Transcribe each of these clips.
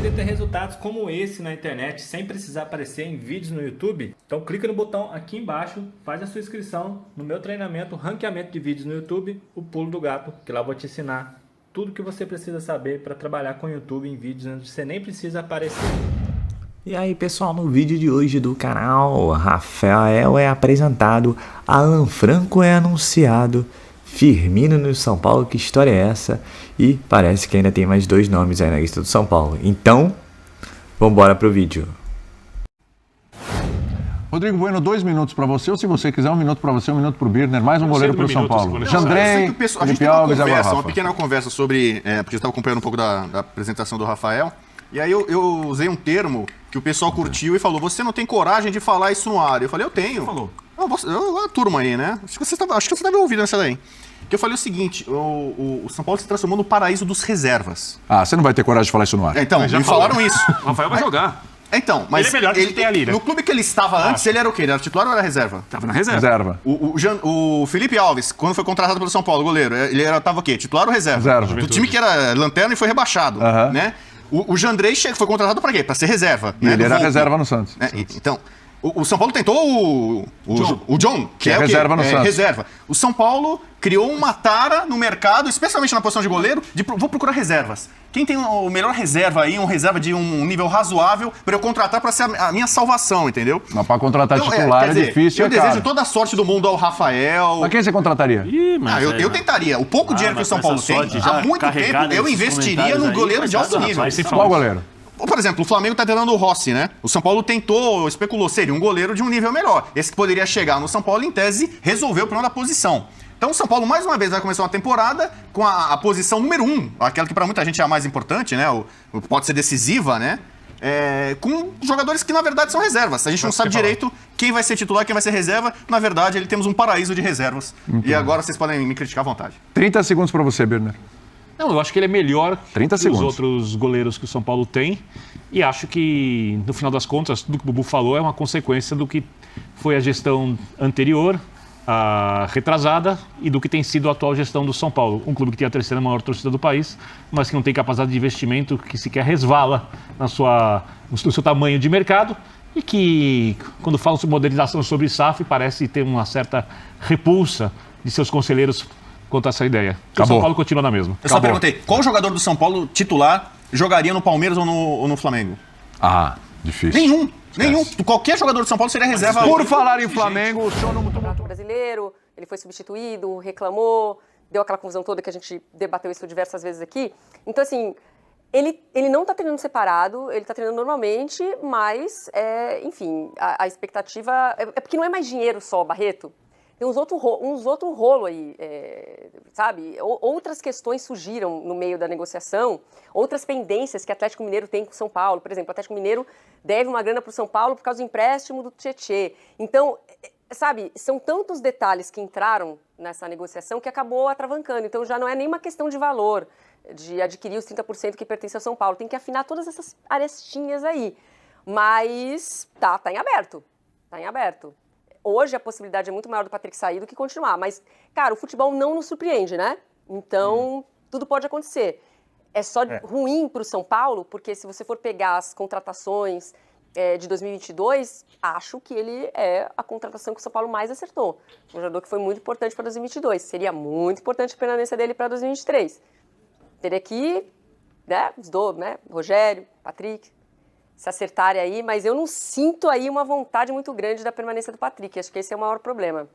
poder ter resultados como esse na internet sem precisar aparecer em vídeos no YouTube, então clica no botão aqui embaixo, faz a sua inscrição no meu treinamento Ranqueamento de Vídeos no YouTube, o Pulo do Gato, que lá eu vou te ensinar tudo que você precisa saber para trabalhar com o YouTube em vídeos onde você nem precisa aparecer. E aí pessoal, no vídeo de hoje do canal, Rafael é apresentado, Alan Franco é anunciado, Firmino no São Paulo, que história é essa? E parece que ainda tem mais 2 nomes aí na lista do São Paulo. Então, vamos embora pro vídeo. Rodrigo Bueno, 2 minutos para você, ou se você quiser 1 minuto para você, 1 minuto para o Birner, mais um goleiro para o São Paulo. Jandrei, Felipe Alves e agora Rafa. Uma pequena conversa sobre, porque eu estava acompanhando um pouco da apresentação do Rafael, e aí eu usei um termo que o pessoal curtiu e falou, você não tem coragem de falar isso no ar. Eu falei, eu tenho. Falou. A turma aí, né? Acho que você estava ouvindo essa daí. Que eu falei o seguinte, o São Paulo se transformou no paraíso dos reservas. Ah, você não vai ter coragem de falar isso no ar. Então, me falaram isso. O Rafael vai jogar. Então, mas ele é melhor que ele tem ali, né? No clube que ele estava antes, ele era o quê? Ele era titular ou era reserva? Tava na reserva. O Felipe Alves, quando foi contratado pelo São Paulo, goleiro, ele tava o quê? Titular ou reserva? Reserva. Do time que era lanterna e foi rebaixado, né? O Jandrei foi contratado para quê? Para ser reserva. E ele era reserva no Santos. Então, o São Paulo tentou o John, que é o reserva no Santos. Reserva. O São Paulo criou uma tara no mercado, especialmente na posição de goleiro, de vou procurar reservas. Quem tem o melhor reserva aí, um reserva de um nível razoável, para eu contratar para ser a minha salvação, entendeu? Mas para contratar titular é difícil, eu desejo toda a sorte do mundo ao Rafael. Mas quem você contrataria? Eu tentaria. O pouco dinheiro que o São Paulo tem, há muito tempo, eu investiria num goleiro de alto nível. Qual goleiro? Por exemplo, o Flamengo tá tentando o Rossi, né? O São Paulo tentou, especulou, seria um goleiro de um nível melhor. Esse que poderia chegar no São Paulo, em tese, resolver o problema da posição. Então o São Paulo, mais uma vez, vai começar uma temporada com a posição número 1, aquela que para muita gente é a mais importante, né? Pode ser decisiva, né? Com jogadores que, na verdade, são reservas. A gente não sabe direito quem vai ser titular, quem vai ser reserva. Na verdade, temos um paraíso de reservas. E agora vocês podem me criticar à vontade. 30 segundos para você, Birner. Não, eu acho que ele é melhor que os segundos. outros goleiros que o São Paulo tem. E acho que, no final das contas, tudo que o Bubu falou é uma consequência do que foi a gestão anterior, a retrasada, e do que tem sido a atual gestão do São Paulo. Um clube que tem a 3ª maior torcida do país, mas que não tem capacidade de investimento, que sequer resvala no seu tamanho de mercado. E que, quando falam sobre modernização, sobre SAF, parece ter uma certa repulsa de seus conselheiros quanto a essa ideia. O São Paulo continua na mesma. Eu só perguntei, qual jogador do São Paulo titular jogaria no Palmeiras ou no Flamengo? Ah, difícil. Nenhum. Qualquer jogador do São Paulo seria reserva. Por falar em Flamengo, o senhor não... Campeonato Brasileiro, ele foi substituído, reclamou, deu aquela confusão toda que a gente debateu isso diversas vezes aqui. Então, assim, ele não está treinando separado, ele está treinando normalmente, mas, enfim, a expectativa... É porque não é mais dinheiro só, Barreto. Tem uns outro rolo aí, sabe? Outras questões surgiram no meio da negociação, outras pendências que o Atlético Mineiro tem com o São Paulo. Por exemplo, o Atlético Mineiro deve uma grana para o São Paulo por causa do empréstimo do Tietê. Então, sabe, são tantos detalhes que entraram nessa negociação que acabou atravancando. Então, já não é nem uma questão de valor, de adquirir os 30% que pertence ao São Paulo. Tem que afinar todas essas arestinhas aí. Mas tá em aberto. Tá em aberto. Hoje a possibilidade é muito maior do Patrick sair do que continuar. Mas, cara, o futebol não nos surpreende, né? Então, tudo pode acontecer. É só ruim para o São Paulo, porque se você for pegar as contratações de 2022, acho que ele é a contratação que o São Paulo mais acertou. Um jogador que foi muito importante para 2022. Seria muito importante a permanência dele para 2023. Teria que, os dois, Rogério, Patrick, se acertarem aí, mas eu não sinto aí uma vontade muito grande da permanência do Patrick. Acho que esse é o maior problema.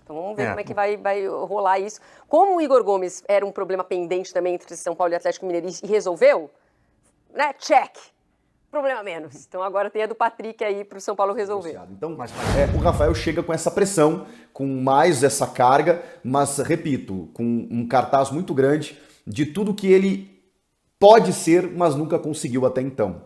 Então vamos ver como é que vai rolar isso. Como o Igor Gomes era um problema pendente também entre São Paulo e Atlético Mineiro e resolveu, né? Check. Problema menos. Então agora tem a do Patrick aí para o São Paulo resolver. Então, o Rafael chega com essa pressão, com mais essa carga, mas, repito, com um cartaz muito grande de tudo que ele pode ser, mas nunca conseguiu até então.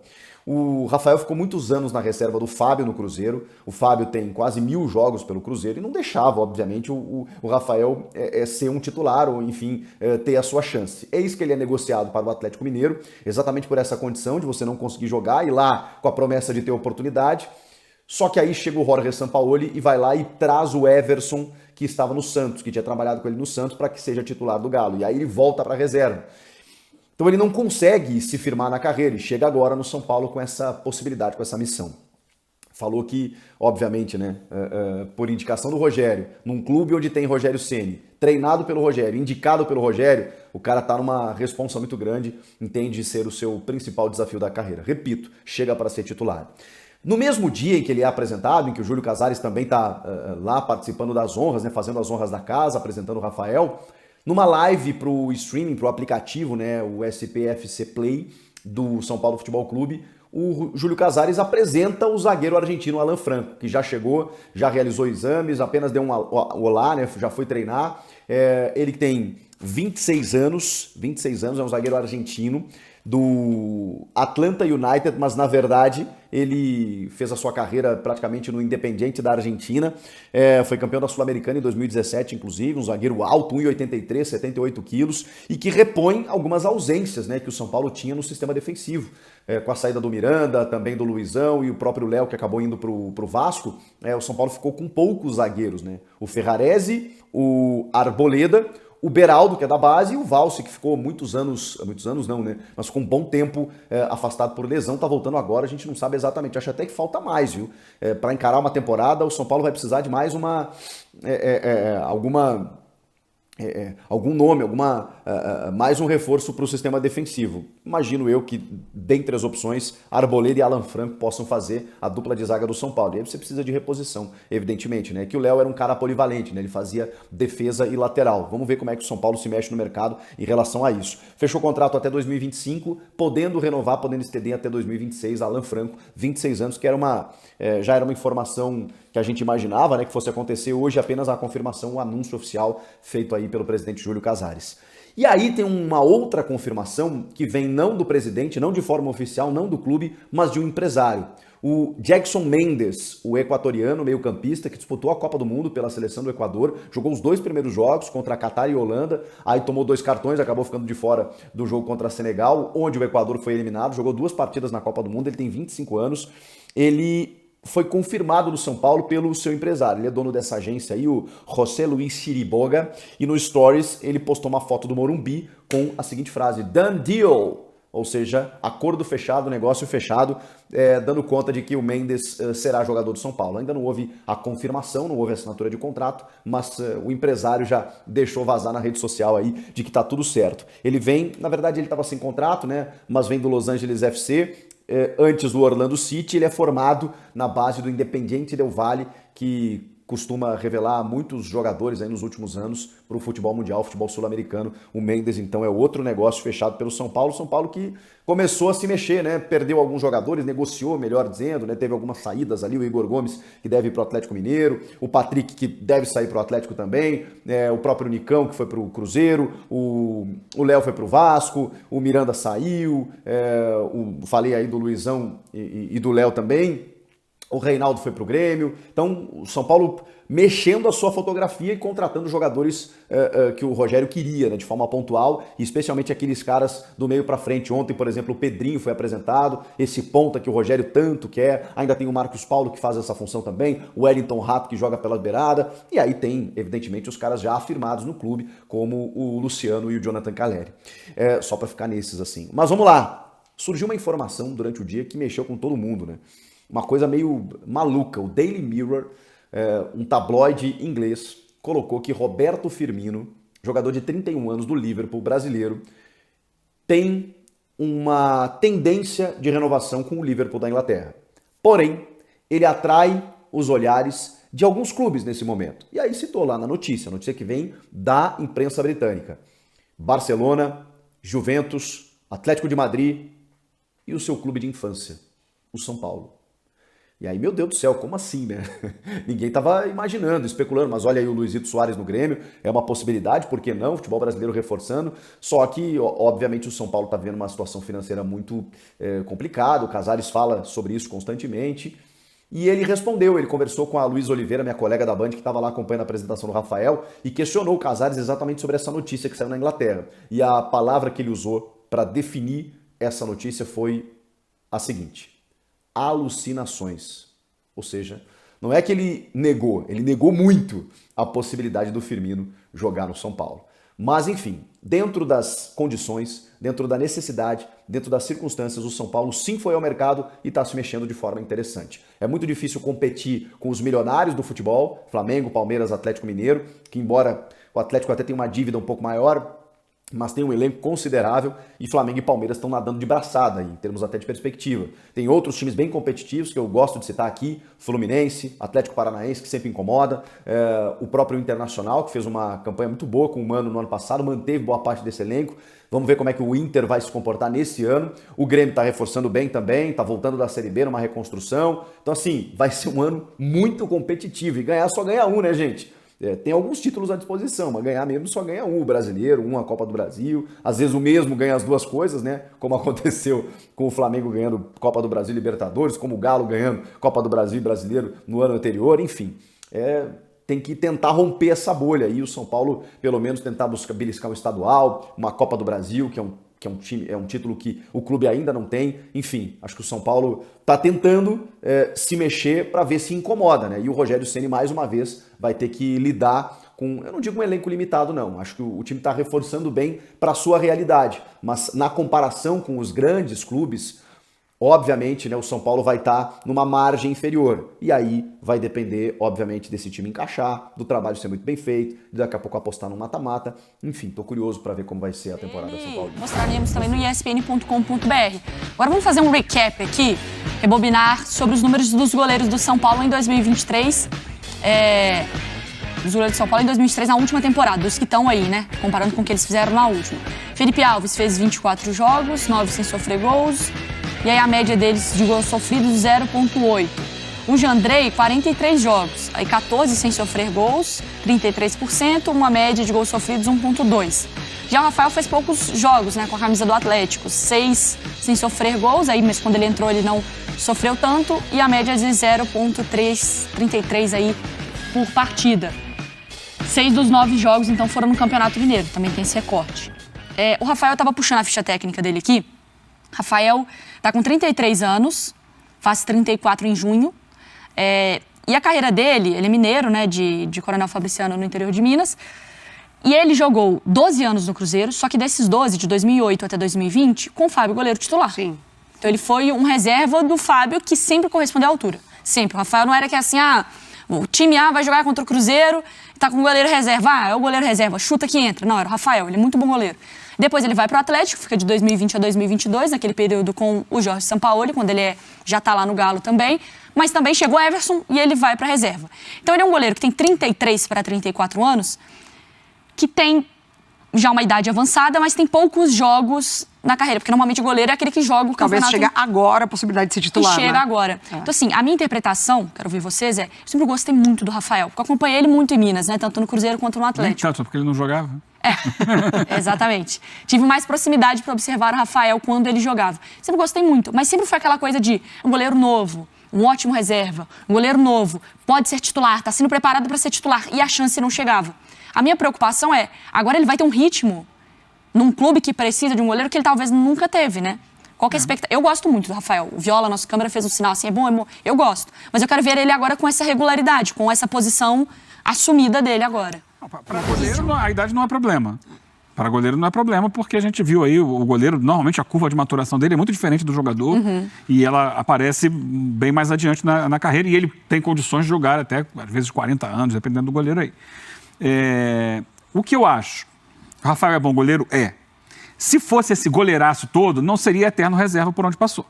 O Rafael ficou muitos anos na reserva do Fábio no Cruzeiro. O Fábio tem quase 1000 jogos pelo Cruzeiro e não deixava, obviamente, o Rafael ser um titular ou, enfim, ter a sua chance. É isso que ele é negociado para o Atlético Mineiro, exatamente por essa condição de você não conseguir jogar e lá com a promessa de ter oportunidade. Só que aí chega o Jorge Sampaoli e vai lá e traz o Everson, que estava no Santos, que tinha trabalhado com ele no Santos, para que seja titular do Galo. E aí ele volta para a reserva. Então ele não consegue se firmar na carreira e chega agora no São Paulo com essa possibilidade, com essa missão. Falou que, obviamente, né, por indicação do Rogério, num clube onde tem Rogério Ceni, treinado pelo Rogério, indicado pelo Rogério, o cara tá numa responsa muito grande, entende ser o seu principal desafio da carreira. Repito, chega para ser titular. No mesmo dia em que ele é apresentado, em que o Júlio Casares também está lá participando das honras, né, fazendo as honras da casa, apresentando o Rafael, numa live para o streaming, para o aplicativo, né, o SPFC Play do São Paulo Futebol Clube, o Júlio Casares apresenta o zagueiro argentino Alan Franco, que já chegou, já realizou exames, apenas deu um olá, né, já foi treinar. Ele tem 26 anos, é um zagueiro argentino do Atlanta United, mas na verdade ele fez a sua carreira praticamente no Independiente da Argentina, foi campeão da Sul-Americana em 2017, inclusive, um zagueiro alto, 1,83, 78 quilos, e que repõe algumas ausências, né, que o São Paulo tinha no sistema defensivo, com a saída do Miranda, também do Luizão e o próprio Léo, que acabou indo pro Vasco. O São Paulo ficou com poucos zagueiros, né? O Ferrarese, o Arboleda, o Beraldo, que é da base, e o Valse, que ficou muitos anos não, né? Mas com um bom tempo afastado por lesão, tá voltando agora, a gente não sabe exatamente, acho até que falta mais, viu? Para encarar uma temporada, o São Paulo vai precisar de mais algum nome, mais um reforço para o sistema defensivo. Imagino eu que, dentre as opções, Arboleda e Alan Franco possam fazer a dupla de zaga do São Paulo. E aí você precisa de reposição, evidentemente, né? Que o Léo era um cara polivalente, né? Ele fazia defesa e lateral. Vamos ver como é que o São Paulo se mexe no mercado em relação a isso. Fechou o contrato até 2025, podendo renovar, podendo estender até 2026. Alan Franco, 26 anos, que era já era uma informação que a gente imaginava, né, que fosse acontecer. Hoje apenas a confirmação, o anúncio oficial feito aí pelo presidente Júlio Casares. E aí tem uma outra confirmação que vem não do presidente, não de forma oficial, não do clube, mas de um empresário. O Jackson Mendes, o equatoriano meio-campista que disputou a Copa do Mundo pela seleção do Equador, jogou os 2 primeiros jogos contra a Catar e Holanda, aí tomou 2 cartões, acabou ficando de fora do jogo contra a Senegal, onde o Equador foi eliminado, jogou 2 partidas na Copa do Mundo, ele tem 25 anos, ele foi confirmado no São Paulo pelo seu empresário. Ele é dono dessa agência aí, o José Luis Chiriboga, e no Stories ele postou uma foto do Morumbi com a seguinte frase: "Done deal", ou seja, acordo fechado, negócio fechado, dando conta de que o Mendes será jogador do São Paulo. Ainda não houve a confirmação, não houve a assinatura de contrato, mas o empresário já deixou vazar na rede social aí de que tá tudo certo. Ele vem, na verdade ele estava sem contrato, né, mas vem do Los Angeles FC, antes do Orlando City. Ele é formado na base do Independiente del Valle, que costuma revelar muitos jogadores aí nos últimos anos para o futebol mundial, futebol sul-americano. O Mendes, então, é outro negócio fechado pelo São Paulo. São Paulo que começou a se mexer, né? Perdeu alguns jogadores, negociou, melhor dizendo, né? Teve algumas saídas ali, o Igor Gomes, que deve ir para o Atlético Mineiro, o Patrick, que deve sair para o Atlético também, o próprio Nicão, que foi para o Cruzeiro, o Léo foi para o Vasco, o Miranda saiu, falei aí do Luizão e do Léo também. O Reinaldo foi para o Grêmio. Então, o São Paulo mexendo a sua fotografia e contratando jogadores que o Rogério queria, né, de forma pontual, e especialmente aqueles caras do meio para frente. Ontem, por exemplo, o Pedrinho foi apresentado, esse ponta que o Rogério tanto quer. Ainda tem o Marcos Paulo, que faz essa função também, o Wellington Rato, que joga pela beirada. E aí tem, evidentemente, os caras já afirmados no clube, como o Luciano e o Jonathan Calleri. Só para ficar nesses assim. Mas vamos lá. Surgiu uma informação durante o dia que mexeu com todo mundo, né? Uma coisa meio maluca. O Daily Mirror, um tabloide inglês, colocou que Roberto Firmino, jogador de 31 anos do Liverpool, brasileiro, tem uma tendência de renovação com o Liverpool da Inglaterra. Porém, ele atrai os olhares de alguns clubes nesse momento. E aí citou lá na notícia, a notícia que vem da imprensa britânica: Barcelona, Juventus, Atlético de Madrid e o seu clube de infância, o São Paulo. E aí, meu Deus do céu, como assim, né? Ninguém estava imaginando, especulando, mas olha aí o Luizito Soares no Grêmio, é uma possibilidade, por que não? O futebol brasileiro reforçando, só que, obviamente, o São Paulo está vivendo uma situação financeira muito complicada, o Casares fala sobre isso constantemente, e ele respondeu, ele conversou com a Luísa Oliveira, minha colega da Band, que estava lá acompanhando a apresentação do Rafael, e questionou o Casares exatamente sobre essa notícia que saiu na Inglaterra. E a palavra que ele usou para definir essa notícia foi a seguinte: alucinações. Ou seja, não é que ele negou muito a possibilidade do Firmino jogar no São Paulo. Mas, enfim, dentro das condições, dentro da necessidade, dentro das circunstâncias, o São Paulo sim foi ao mercado e está se mexendo de forma interessante. É muito difícil competir com os milionários do futebol, Flamengo, Palmeiras, Atlético Mineiro, que embora o Atlético até tenha uma dívida um pouco maior, mas tem um elenco considerável e Flamengo e Palmeiras estão nadando de braçada em termos até de perspectiva. Tem outros times bem competitivos que eu gosto de citar aqui, Fluminense, Atlético Paranaense, que sempre incomoda, o próprio Internacional, que fez uma campanha muito boa com o Mano no ano passado, manteve boa parte desse elenco. Vamos ver como é que o Inter vai se comportar nesse ano. O Grêmio está reforçando bem também, está voltando da Série B numa reconstrução. Então assim, vai ser um ano muito competitivo e ganhar só ganha um, né, gente? Tem alguns títulos à disposição, mas ganhar mesmo só ganha um, o brasileiro, a Copa do Brasil. Às vezes o mesmo ganha as duas coisas, né? Como aconteceu com o Flamengo ganhando Copa do Brasil e Libertadores, como o Galo ganhando Copa do Brasil e Brasileiro no ano anterior, enfim. Tem que tentar romper essa bolha e o São Paulo, pelo menos, tentar beliscar um estadual, uma Copa do Brasil, que é um título que o clube ainda não tem. Enfim, acho que o São Paulo está tentando se mexer para ver se incomoda, né? E o Rogério Ceni mais uma vez vai ter que lidar com, eu não digo um elenco limitado não, acho que o time está reforçando bem para a sua realidade, mas na comparação com os grandes clubes, obviamente, né, o São Paulo vai estar numa margem inferior. E aí vai depender, obviamente, desse time encaixar, do trabalho ser muito bem feito, de daqui a pouco apostar no mata-mata. Enfim, tô curioso para ver como vai ser a temporada do São Paulo. Mostraremos também no espn.com.br. Agora vamos fazer um recap aqui, rebobinar sobre os números dos goleiros do São Paulo em 2023. Os goleiros do São Paulo em 2023, na última temporada, dos que estão aí, né? Comparando com o que eles fizeram na última. Felipe Alves fez 24 jogos, 9 sem sofrer gols. E aí a média deles de gols sofridos, 0,8. O Jandrei, 43 jogos, aí 14 sem sofrer gols, 33%, uma média de gols sofridos, 1,2. Já o Rafael fez poucos jogos, né, com a camisa do Atlético, 6 sem sofrer gols, aí, mas quando ele entrou ele não sofreu tanto, e a média de 0,33 aí por partida. 6 dos 9 jogos, então, foram no Campeonato Mineiro, também tem esse recorte. O Rafael estava puxando a ficha técnica dele aqui. Rafael está com 33 anos, faz 34 em junho. E a carreira dele, ele é mineiro, né, de Coronel Fabriciano, no interior de Minas. E ele jogou 12 anos no Cruzeiro, só que desses 12, de 2008 até 2020, com o Fábio, goleiro titular. Sim. Então ele foi um reserva do Fábio que sempre correspondeu à altura. Sempre. O Rafael não era que assim, o time A vai jogar contra o Cruzeiro e tá com o goleiro reserva. É o goleiro reserva, chuta que entra. Não, era o Rafael, ele é muito bom goleiro. Depois ele vai para o Atlético, fica de 2020 a 2022, naquele período com o Jorge Sampaoli, quando ele já está lá no Galo também. Mas também chegou o Everson e ele vai para a reserva. Então ele é um goleiro que tem 33 para 34 anos, que tem já uma idade avançada, mas tem poucos jogos na carreira, porque normalmente o goleiro é aquele que joga o campeonato. Talvez chegue agora a possibilidade de ser titular, que chega, né? Agora. Então, assim, a minha interpretação, quero ouvir vocês, eu sempre gostei muito do Rafael, porque eu acompanhei ele muito em Minas, né? Tanto no Cruzeiro quanto no Atlético. Tanto, porque ele não jogava. Exatamente. Tive mais proximidade para observar o Rafael quando ele jogava. Sempre gostei muito, mas sempre foi aquela coisa de um goleiro novo, um ótimo reserva, um goleiro novo, pode ser titular, está sendo preparado para ser titular, e a chance não chegava. A minha preocupação agora ele vai ter um ritmo num clube que precisa de um goleiro que ele talvez nunca teve, né? Qual que é a expectativa? Eu gosto muito do Rafael. O Viola, nosso câmera, fez um sinal assim, é bom. Eu gosto. Mas eu quero ver ele agora com essa regularidade, com essa posição assumida dele agora. Para goleiro, a idade não é problema. Para goleiro não é problema, porque a gente viu aí o goleiro, normalmente a curva de maturação dele é muito diferente do jogador e ela aparece bem mais adiante na carreira e ele tem condições de jogar até, às vezes, 40 anos, dependendo do goleiro aí. O que eu acho? O Rafael é bom goleiro? Se fosse esse goleiraço todo, não seria eterno reserva por onde passou.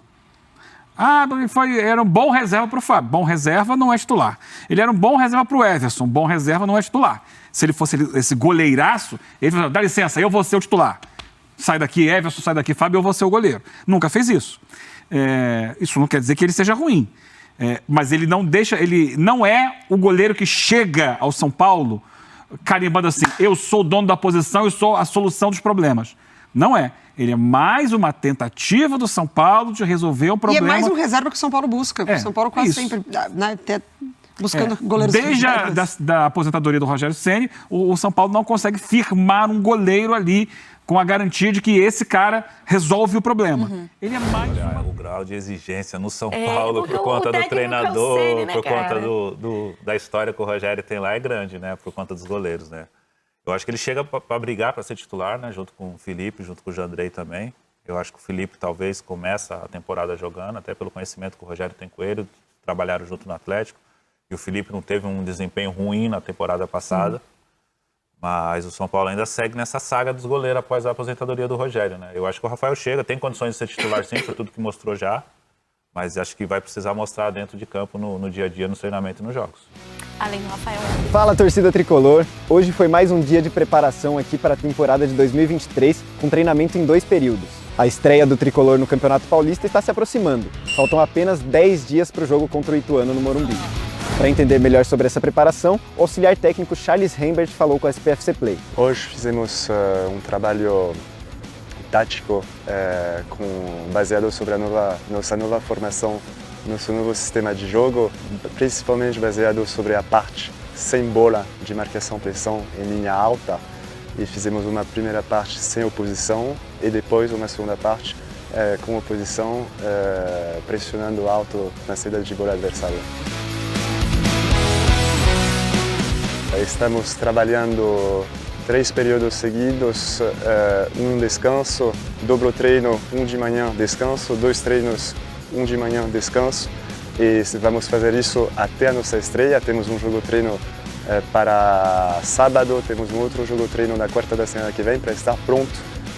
Era um bom reserva para o Fábio. Bom reserva não é titular. Ele era um bom reserva para o Everson. Bom reserva não é titular. Se ele fosse esse goleiraço, ele falou, dá licença, eu vou ser o titular. Sai daqui, Everson, sai daqui, Fábio, eu vou ser o goleiro. Nunca fez isso. Isso não quer dizer que ele seja ruim. Mas ele não é o goleiro que chega ao São Paulo carimbando assim, eu sou o dono da posição, eu sou a solução dos problemas. Não é. Ele é mais uma tentativa do São Paulo de resolver um problema. E é mais um reserva que o São Paulo busca. O São Paulo quase sempre, né, até buscando goleiros. Desde da aposentadoria do Rogério Ceni, o São Paulo não consegue firmar um goleiro ali com a garantia de que esse cara resolve o problema. Ele é mais o grau de exigência no São Paulo por conta do treinador, Ceni, né, por conta da história que o Rogério tem lá é grande, né? Por conta dos goleiros, né? Eu acho que ele chega para brigar, para ser titular, né? Junto com o Felipe, junto com o Jandrei também. Eu acho que o Felipe talvez começa a temporada jogando, até pelo conhecimento que o Rogério tem com ele, trabalharam junto no Atlético. E o Felipe não teve um desempenho ruim na temporada passada. Mas o São Paulo ainda segue nessa saga dos goleiros após a aposentadoria do Rogério, né? Eu acho que o Rafael chega, tem condições de ser titular sim, por tudo que mostrou já. Mas acho que vai precisar mostrar dentro de campo, no dia a dia, no treinamento e nos jogos. Além do Rafael. Fala, torcida tricolor! Hoje foi mais um dia de preparação aqui para a temporada de 2023, com treinamento em 2 períodos. A estreia do tricolor no Campeonato Paulista está se aproximando. Faltam apenas 10 dias para o jogo contra o Ituano no Morumbi. Para entender melhor sobre essa preparação, o auxiliar técnico Charles Rembert falou com a SPFC Play. Hoje fizemos um trabalho tático baseado sobre a nossa nova formação, nosso novo sistema de jogo, principalmente baseado sobre a parte sem bola de marcação-pressão em linha alta. E fizemos uma primeira parte sem oposição e depois uma segunda parte com oposição, pressionando alto na saída de bola adversária. Estamos trabalhando 3 períodos seguidos, um descanso, dobro treino, um de manhã, descanso, 2 treinos, um de manhã, descanso. E vamos fazer isso até a nossa estreia. Temos um jogo-treino para sábado, temos um outro jogo-treino na quarta da semana que vem para estar pronto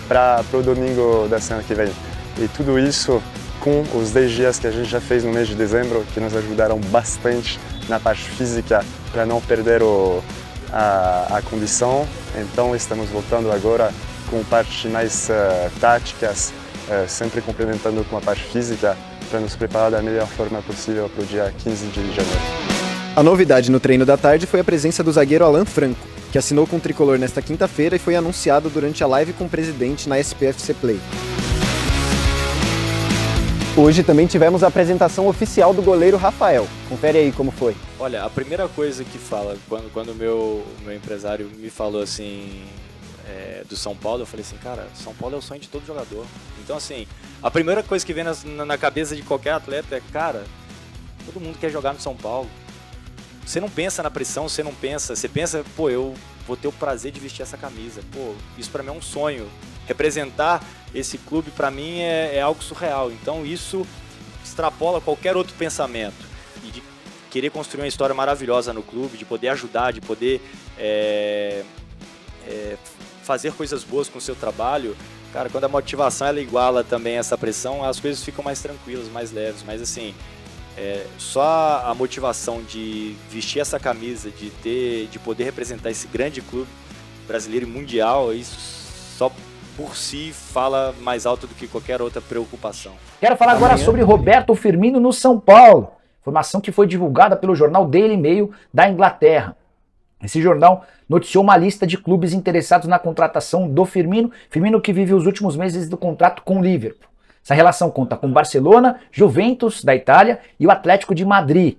para o domingo da semana que vem. E tudo isso com os 10 dias que a gente já fez no mês de dezembro, que nos ajudaram bastante na parte física para não perder a condição. Então estamos voltando agora com parte mais táticas, sempre complementando com a parte física para nos preparar da melhor forma possível para o dia 15 de janeiro. A novidade no treino da tarde foi a presença do zagueiro Alan Franco, que assinou com o tricolor nesta quinta-feira e foi anunciado durante a live com o presidente na SPFC Play. Hoje também tivemos a apresentação oficial do goleiro Rafael. Confere aí como foi. Olha, a primeira coisa que fala, quando o meu empresário me falou assim, do São Paulo, eu falei assim, cara, São Paulo é o sonho de todo jogador. Então assim, a primeira coisa que vem na cabeça de qualquer atleta é, cara, todo mundo quer jogar no São Paulo. Você não pensa na pressão, você pensa, pô, eu vou ter o prazer de vestir essa camisa. Pô, isso pra mim é um sonho. Representar esse clube pra mim é algo surreal. Então isso extrapola qualquer outro pensamento. E de querer construir uma história maravilhosa no clube, de poder ajudar, de poder fazer coisas boas com o seu trabalho. Cara, quando a motivação ela iguala também essa pressão, as coisas ficam mais tranquilas, mais leves. Mas assim, só a motivação de vestir essa camisa, de poder representar esse grande clube brasileiro e mundial, isso só por si fala mais alto do que qualquer outra preocupação. Quero falar agora sobre Roberto Firmino no São Paulo. Informação que foi divulgada pelo jornal Daily Mail da Inglaterra. Esse jornal noticiou uma lista de clubes interessados na contratação do Firmino. Firmino que vive os últimos meses do contrato com o Liverpool. Essa relação conta com Barcelona, Juventus da Itália e o Atlético de Madrid.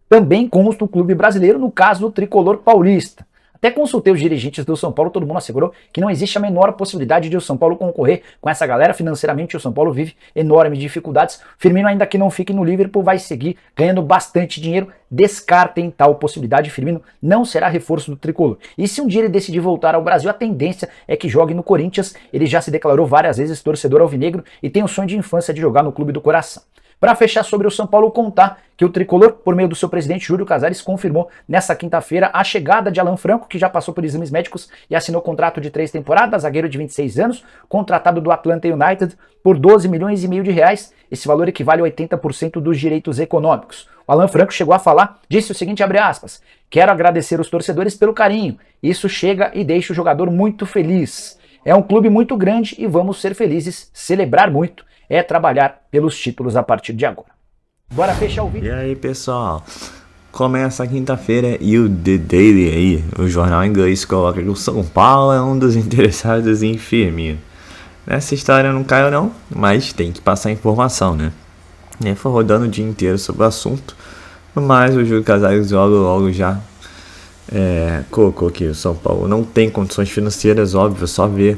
Também consta o clube brasileiro, no caso do tricolor paulista. Até consultei os dirigentes do São Paulo, todo mundo assegurou que não existe a menor possibilidade de o São Paulo concorrer com essa galera. Financeiramente o São Paulo vive enormes dificuldades. Firmino, ainda que não fique no Liverpool, vai seguir ganhando bastante dinheiro. Descartem tal possibilidade. Firmino não será reforço do tricolor. E se um dia ele decidir voltar ao Brasil, a tendência é que jogue no Corinthians. Ele já se declarou várias vezes torcedor alvinegro e tem o sonho de infância de jogar no clube do coração. Para fechar sobre o São Paulo, contar que o tricolor, por meio do seu presidente Júlio Casares, confirmou nessa quinta-feira a chegada de Alan Franco, que já passou por exames médicos e assinou contrato de 3 temporadas, zagueiro de 26 anos, contratado do Atlanta United por 12 milhões e meio de reais. Esse valor equivale a 80% dos direitos econômicos. O Alan Franco chegou a falar, disse o seguinte, abre aspas, quero agradecer os torcedores pelo carinho, isso chega e deixa o jogador muito feliz. É um clube muito grande e vamos ser felizes, celebrar muito, é trabalhar pelos títulos a partir de agora. Bora fechar o vídeo. E aí, pessoal? Começa a quinta-feira e o The Daily aí, o jornal inglês, coloca que o São Paulo é um dos interessados em Firmino. Nessa história não caiu não, mas tem que passar informação, né? E foi rodando o dia inteiro sobre o assunto, mas o Júlio Casares logo já colocou que o São Paulo não tem condições financeiras, óbvio, só ver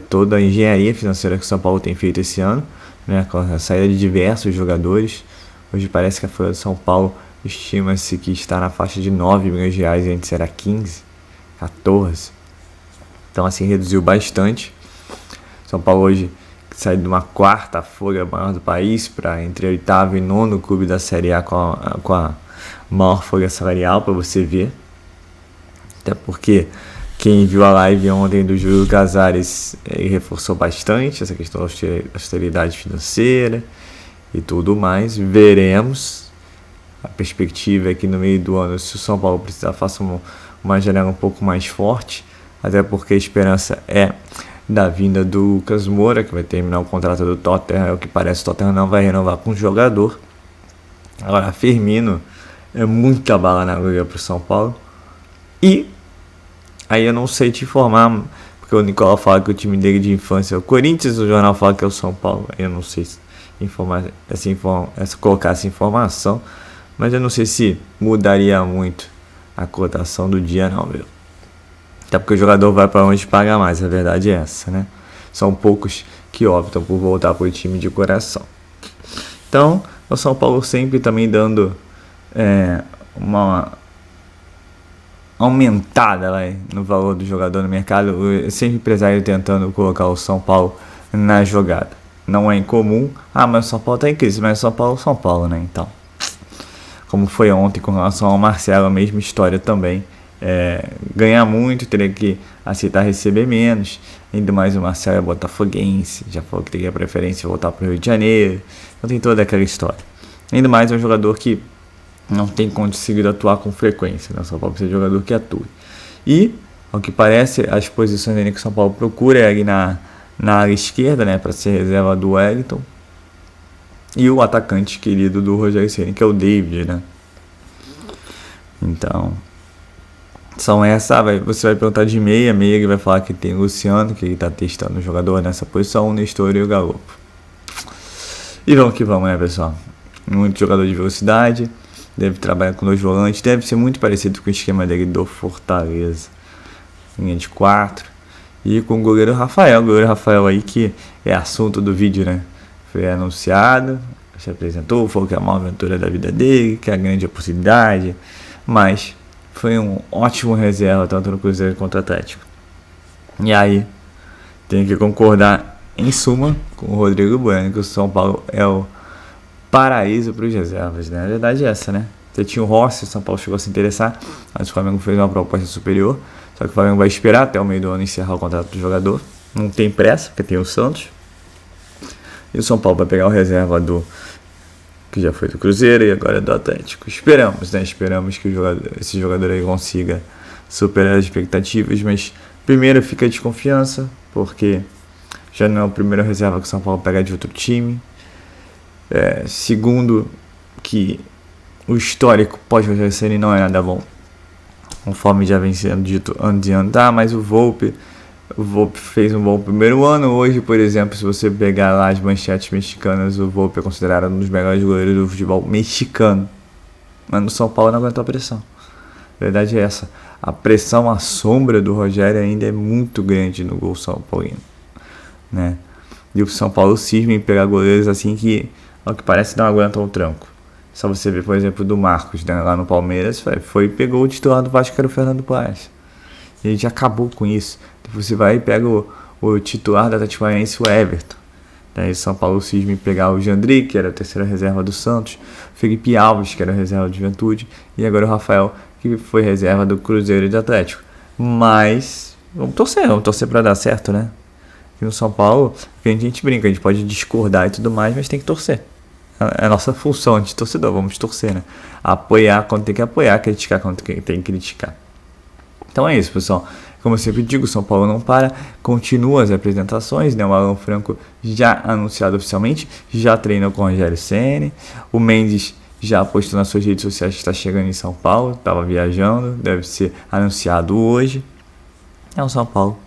toda a engenharia financeira que o São Paulo tem feito esse ano, né, com a saída de diversos jogadores. Hoje parece que a folha de São Paulo estima-se que está na faixa de 9 milhões de reais, antes era 15, 14. Então assim reduziu bastante. São Paulo hoje sai de uma quarta folha maior do país para entre oitavo e nono clube da Série A com a maior folha salarial, para você ver. Até porque quem viu a live ontem do Júlio Casares reforçou bastante essa questão da austeridade financeira e tudo mais. Veremos. A perspectiva é que no meio do ano, se o São Paulo precisar, faça uma janela um pouco mais forte. Até porque a esperança é da vinda do Lucas Moura, que vai terminar o contrato do Tottenham. É o que parece, o Tottenham não vai renovar com o jogador. Agora, Firmino é muita bala na agulha para o São Paulo. E aí eu não sei te informar, porque o Nicolau fala que o time dele de infância é o Corinthians, o jornal fala que é o São Paulo. Eu não sei se colocar essa informação, mas eu não sei se mudaria muito a cotação do dia não, viu? Até porque o jogador vai para onde paga mais, a verdade é essa, né? São poucos que optam por voltar para o time de coração. Então, o São Paulo sempre também dando uma aumentada no valor do jogador no mercado, sempre empresário tentando colocar o São Paulo na jogada. Não é incomum, mas o São Paulo está em crise, mas São Paulo, né? Então, como foi ontem com relação ao Marcelo, a mesma história também. Ganhar muito, teria que aceitar receber menos. Ainda mais o Marcelo é botafoguense, já falou que teria preferência voltar para o Rio de Janeiro. Então tem toda aquela história. Ainda mais é um jogador que não tem conseguido atuar com frequência, né? São Paulo precisa de um jogador que atue. E, ao que parece, as posições que o São Paulo procura é ali na área esquerda, né, para ser reserva do Wellington. E o atacante querido do Rogério Ceni, que é o David, né? Então, são essa. Você vai perguntar de meia que vai falar que tem o Luciano, que ele está testando o jogador nessa posição, o Nestor e o Galopo. E vamos que vamos, né, pessoal? Muito jogador de velocidade. Deve trabalhar com 2 volantes. Deve ser muito parecido com o esquema dele do Fortaleza. Linha de 4. E com o goleiro Rafael. O goleiro Rafael aí que é assunto do vídeo, né? Foi anunciado, se apresentou, falou que é a maior aventura da vida dele, que é a grande oportunidade. Mas foi um ótimo reserva, tanto no Cruzeiro quanto no Atlético. E aí, tenho que concordar em suma com o Rodrigo Bueno, que o São Paulo é o paraíso para os reservas, né? A verdade é essa, né? Você tinha o Rossi, o São Paulo chegou a se interessar, mas o Flamengo fez uma proposta superior. Só que o Flamengo vai esperar até o meio do ano encerrar o contrato do jogador. Não tem pressa, porque tem o Santos. E o São Paulo vai pegar o reserva que já foi do Cruzeiro e agora é do Atlético. Esperamos, né? Esperamos que esse jogador aí consiga superar as expectativas, mas primeiro fica a desconfiança, porque já não é o primeiro reserva que o São Paulo pega de outro time. Segundo, que o histórico pós-Rogério Ceni não é nada bom, conforme já vem sendo dito ano de ano. Mas o Volpe fez um bom primeiro ano. Hoje, por exemplo, se você pegar lá as manchetes mexicanas, o Volpe é considerado um dos melhores goleiros do futebol mexicano. Mas no São Paulo não aguentou a pressão. A verdade é essa. A pressão, a sombra do Rogério ainda é muito grande no gol São Paulino, né? E o São Paulo cisma em pegar goleiros assim que, ao que parece, não aguentam o tranco. Só você ver, por exemplo, do Marcos, né, lá no Palmeiras, foi e pegou o titular do Vasco, que era o Fernando Paz. E ele já acabou com isso. Então você vai e pega o titular da Atlético Paranaense, o Everton. Daí o São Paulo cisma em pegar o Jandri, que era a terceira reserva do Santos, Felipe Alves, que era a reserva do Juventude, e agora o Rafael, que foi reserva do Cruzeiro e do Atlético. Mas vamos torcer para dar certo, né? E no São Paulo, a gente brinca, a gente pode discordar e tudo mais, mas tem que torcer. É a nossa função de torcedor, vamos torcer, né? Apoiar quando tem que apoiar, criticar quando tem que criticar. Então é isso, pessoal. Como eu sempre digo, o São Paulo não para, continua as apresentações, né? O Alan Franco já anunciado oficialmente, já treinou com o Rogério Ceni, o Mendes já postou nas suas redes sociais que está chegando em São Paulo, estava viajando, deve ser anunciado hoje. É o São Paulo,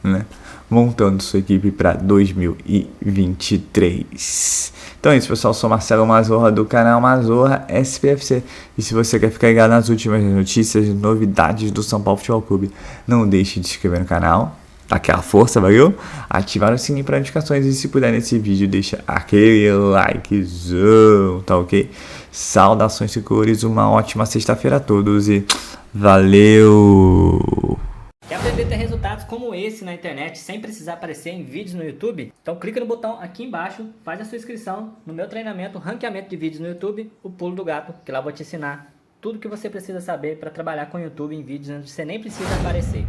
né? Montando sua equipe para 2023. Então é isso, pessoal. Eu sou Marcelo Mazorra do canal Mazorra SPFC. E se você quer ficar ligado nas últimas notícias e novidades do São Paulo Futebol Clube, não deixe de se inscrever no canal. Dá aquela força, valeu? Ativar o sininho para notificações e se puder nesse vídeo, deixa aquele likezão, tá ok? Saudações e cores, uma ótima sexta-feira a todos e valeu! Quer aprender a ter resultados como esse na internet sem precisar aparecer em vídeos no YouTube? Então clica no botão aqui embaixo, faz a sua inscrição no meu treinamento Ranqueamento de Vídeos no YouTube, o Pulo do Gato, que lá eu vou te ensinar tudo que você precisa saber para trabalhar com o YouTube em vídeos onde você nem precisa aparecer.